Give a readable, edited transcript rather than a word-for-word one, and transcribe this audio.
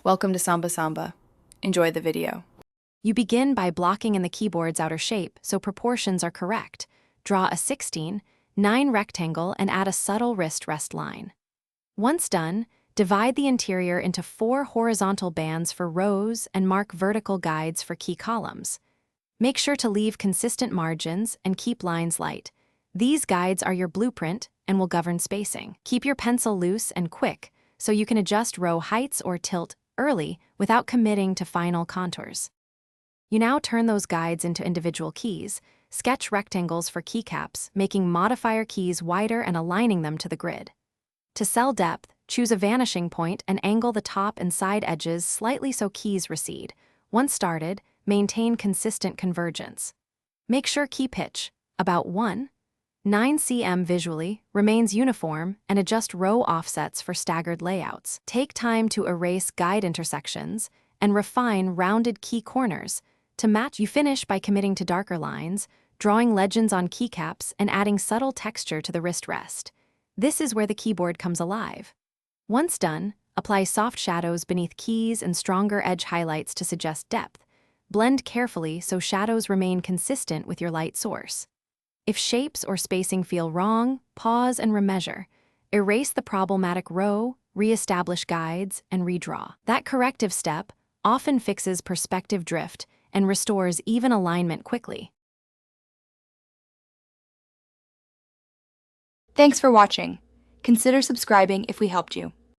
Welcome to Samba Samba. Enjoy the video. You begin by blocking in the keyboard's outer shape so proportions are correct. Draw a 16:9 rectangle and add a subtle wrist rest line. Once done, divide the interior into 4 horizontal bands for rows and mark vertical guides for key columns. Make sure to leave consistent margins and keep lines light. These guides are your blueprint and will govern spacing. Keep your pencil loose and quick so you can adjust row heights or tilt early without committing to final contours. You now turn those guides into individual keys. Sketch rectangles for keycaps, making modifier keys wider and aligning them to the grid. To sell depth, choose a vanishing point and angle the top and side edges slightly so keys recede. Once started, maintain consistent convergence. Make sure key pitch, about 1.9 cm visually, remains uniform and adjust row offsets for staggered layouts. Take time to erase guide intersections and refine rounded key corners. To match, you finish by committing to darker lines, drawing legends on keycaps and adding subtle texture to the wrist rest. This is where the keyboard comes alive. Once done, apply soft shadows beneath keys and stronger edge highlights to suggest depth. Blend carefully so shadows remain consistent with your light source. If shapes or spacing feel wrong, pause and remeasure. Erase the problematic row, re-establish guides, and redraw. That corrective step often fixes perspective drift and restores even alignment quickly. Thanks for watching. Consider subscribing if we helped you.